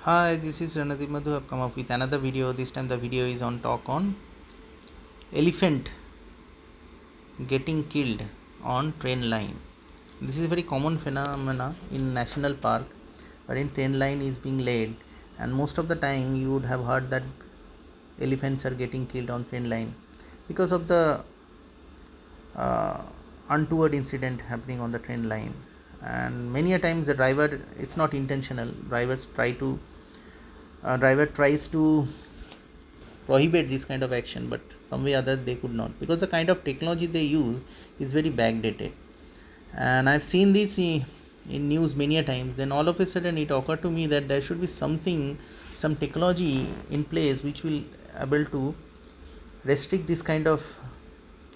Hi, this is Ranadeep Madhu. I've come up with another video. This time the video is on talk on elephant getting killed on train line. This is a very common phenomena in national park wherein train line is being laid, and most of the time you would have heard that elephants are getting killed on train line because of the uh, untoward incident happening on the train line. And many a times the driver, it's not intentional, driver tries to prohibit this kind of action, but some way or other they could not, because the kind of technology they use is very backdated. And I've seen this in news many a times. Then all of a sudden it occurred to me that there should be some technology in place which will able to restrict this kind of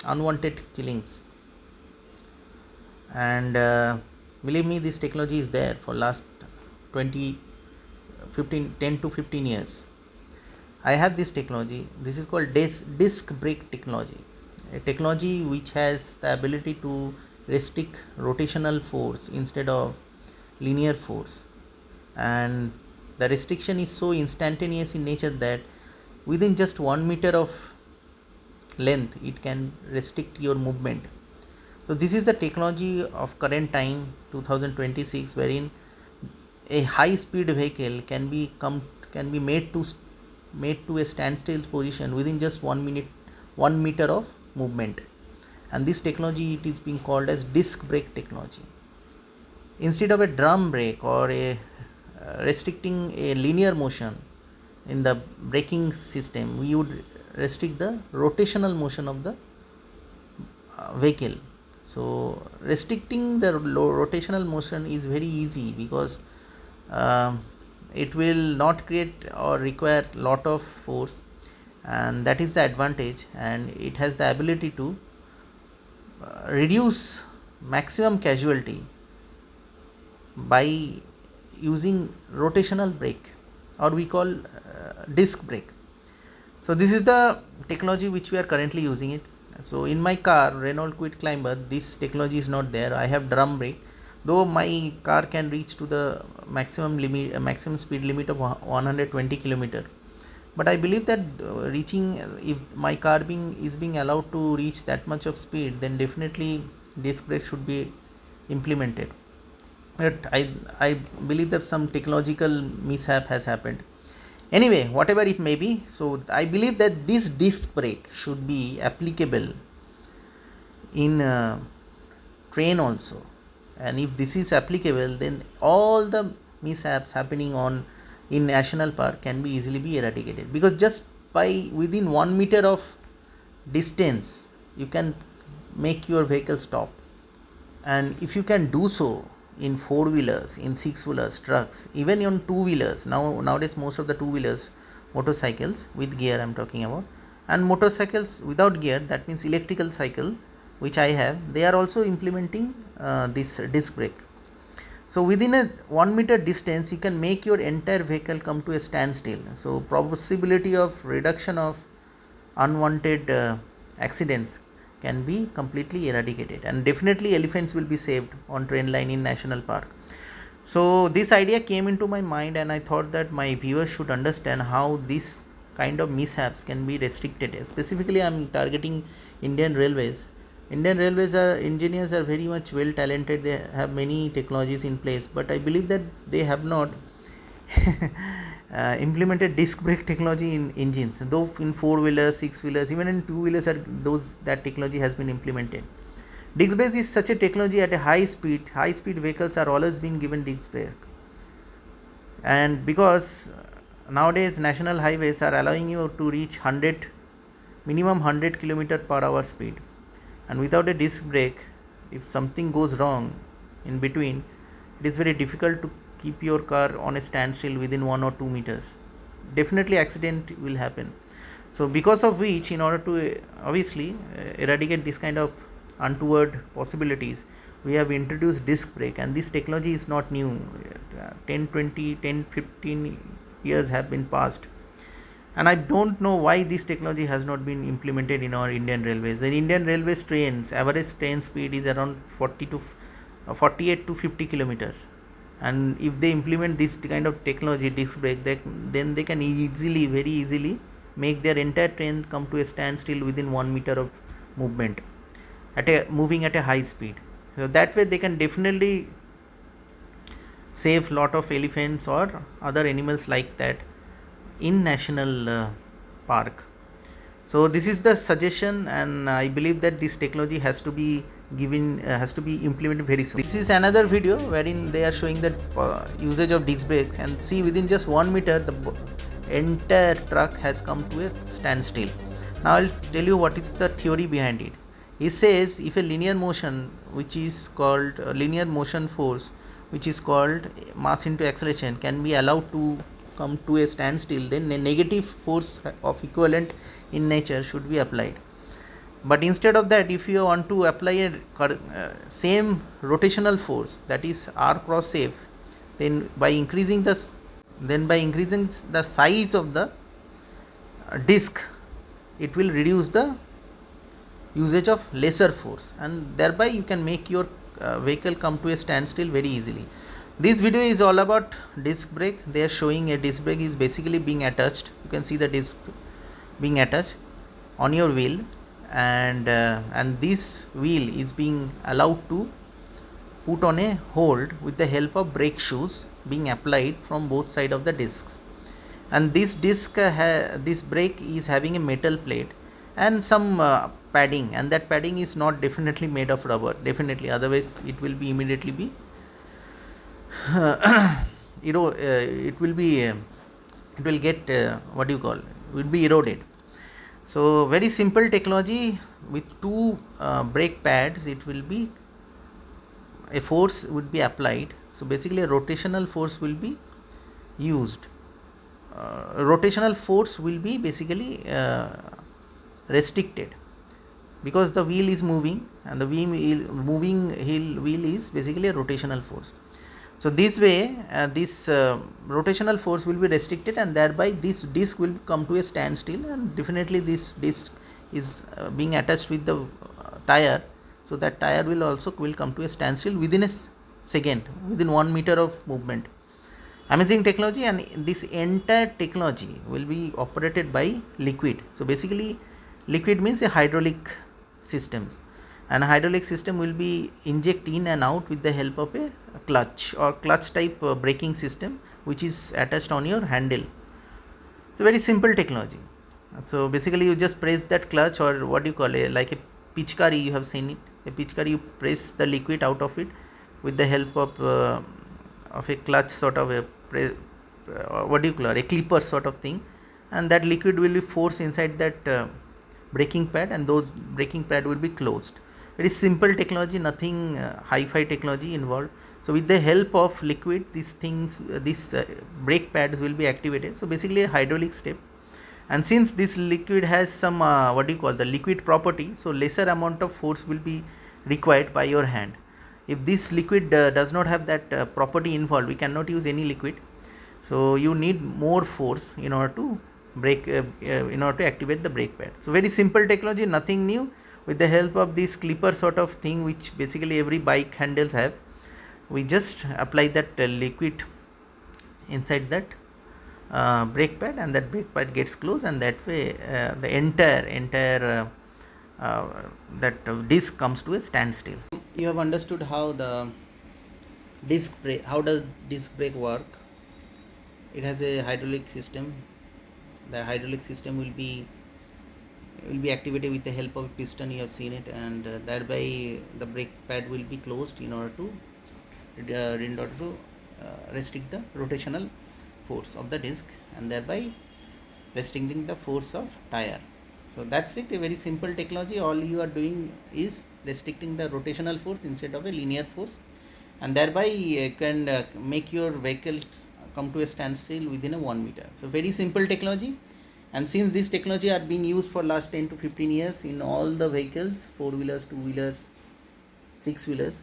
unwanted killings. And believe me, this technology is there for last 20 15 10 to 15 years. I have this technology. This is called disc brake technology, a technology which has the ability to restrict rotational force instead of linear force. And the restriction is so instantaneous in nature that within just 1 meter of length it can restrict your movement. So this is the technology of current time 2026, wherein a high speed vehicle can be made to a standstill position within just 1 meter of movement. And this technology, it is being called as disc brake technology. Instead of a drum brake or a restricting a linear motion in the braking system, we would restrict the rotational motion of the vehicle. So restricting the rotational motion is very easy, because um, it will not create or require lot of force, and that is the advantage. And it has the ability to reduce maximum casualty by using rotational brake, or we call disc brake. So this is the technology which we are currently using it. So in my car Renault Kwid Climber, this technology is not there. I have drum brake, though my car can reach to the maximum speed limit of 120 kilometer. But I believe that if my car being allowed to reach that much of speed, then definitely disc brake should be implemented. But I believe that some technological mishap has happened. Anyway, whatever it may be, so I believe that this disc brake should be applicable in train also. And if this is applicable, then all the mishaps happening on in national park can be easily be eradicated, because just by within 1 meter of distance you can make your vehicle stop. And if you can do so in four wheelers, in six wheelers, trucks, even on two wheelers, nowadays most of the two wheelers, motorcycles with gear I'm talking about, and motorcycles without gear, that means electrical cycle, which I have, they are also implementing this disc brake. So within a 1 meter distance you can make your entire vehicle come to a standstill. So possibility of reduction of unwanted accidents can be completely eradicated, and definitely elephants will be saved on train line in national park. So this idea came into my mind, and I thought that my viewers should understand how this kind of mishaps can be restricted. Specifically I'm targeting Indian Railways. Indian Railways are engineers are very much well talented. They have many technologies in place, but I believe that they have not implemented disc brake technology in engines, though in four wheelers, six wheelers, even in two wheelers, that technology has been implemented. Disc brake is such a technology at a high speed vehicles are always being given disc brake. And because nowadays national highways are allowing you to reach minimum 100 kilometer per hour speed, and without a disc brake, if something goes wrong in between, it is very difficult to keep your car on a standstill within 1 or 2 meters. Definitely accident will happen. So because of which, in order to obviously eradicate this kind of untoward possibilities, we have introduced disc brake. And this technology is not new. 15 years have been passed, and I don't know why this technology has not been implemented in our Indian Railways. The Indian Railways trains, average train speed is around 48 to 50 kilometers. and if they implement this kind of technology, disc brake, then they can easily, very easily, make their entire train come to a standstill within 1 meter of movement, moving at a high speed. So that way they can definitely save lot of elephants or other animals like that in national park. So this is the suggestion, and I believe that this technology has to be has to be implemented very soon. This is another video wherein they are showing the usage of disc brake, and see, within just 1 meter the entire truck has come to a standstill. Now I'll tell you what is the theory behind it. It says if a linear motion, which is called linear motion force, which is called mass into acceleration, can be allowed to come to a standstill, then a negative force of equivalent in nature should be applied. But instead of that, if you want to apply a same rotational force, that is r cross f, then by increasing the size of the disc, it will reduce the usage of lesser force, and thereby you can make your vehicle come to a standstill very easily. This video is all about disc brake. They are showing a disc brake is basically being attached. You can see the disc being attached on your wheel, and this wheel is being allowed to put on a hold with the help of brake shoes being applied from both sides of the discs. And this disc this brake is having a metal plate and some padding, and that padding is not definitely made of rubber, definitely, otherwise it will be immediately be it will be it will get what do you call, will be eroded. So very simple technology. With two brake pads, it will be a force would be applied. So basically a rotational force will be used. Rotational force will be basically restricted, because the wheel is moving, and the wheel is basically a rotational force. So this way this rotational force will be restricted, and thereby this disc will come to a standstill, and definitely this disc is being attached with the tire, so that tire will also come to a standstill within a second, within 1 meter of movement. Amazing technology, and this entire technology will be operated by liquid. So basically liquid means a hydraulic systems, and a hydraulic system will be inject in and out with the help of a clutch or clutch type braking system, which is attached on your handle. So very simple technology. So basically you just press that clutch, or what do you call it, like a pitchkari, you have seen it, a pitchkari, you press the liquid out of it with the help of a clutch, sort of a what do you call it, a clipper sort of thing, and that liquid will be forced inside that braking pad, and those braking pad will be closed. Very simple technology, nothing hi-fi technology involved. So with the help of liquid, these things, these brake pads will be activated. So basically a hydraulic step, and since this liquid has some what do you call, the liquid property, so lesser amount of force will be required by your hand. If this liquid does not have that property involved, we cannot use any liquid. So you need more force in order to brake in order to activate the brake pad. So very simple technology, nothing new. With the help of this clipper sort of thing, which basically every bike handles have, we just apply that liquid inside that brake pad, and that brake pad gets closed, and that way the entire that disc comes to a standstill. You have understood how the how does disc brake work. It has a hydraulic system. The hydraulic system will be activated with the help of a piston, you have seen it, and thereby the brake pad will be closed in order to restrict the rotational force of the disc, and thereby restricting the force of tire. So that's it, a very simple technology. All you are doing is restricting the rotational force instead of a linear force, and thereby you can make your vehicle come to a standstill within a 1 meter. So very simple technology, and since this technology are being used for last 10 to 15 years in all the vehicles, 4-wheelers, 2-wheelers, 6-wheelers,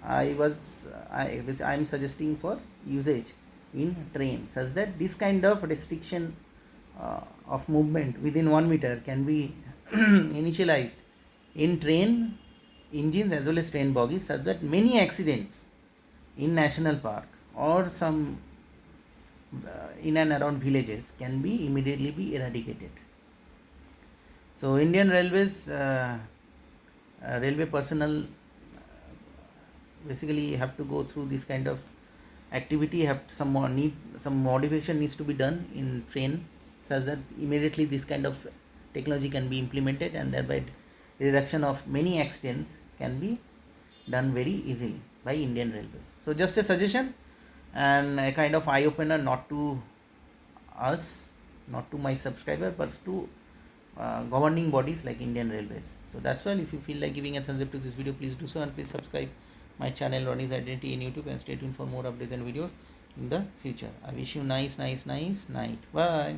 I am suggesting for usage in train, such that this kind of restriction of movement within 1 meter can be initialized in train engines as well as train bogies, such that many accidents in national park or some in and around villages can be immediately be eradicated. So Indian Railways railway personnel basically have to go through this kind of activity, have some modification needs to be done in train such that immediately this kind of technology can be implemented, and thereby reduction of many accidents can be done very easily by Indian Railways. So just a suggestion and a kind of eye opener, not to us, not to my subscriber, but to governing bodies like Indian Railways. So that's why if you feel like giving a thumbs up to this video, please do so, and please subscribe my channel Ronnie's Identity in YouTube, and stay tuned for more updates and videos in the future. I wish you nice night. Bye.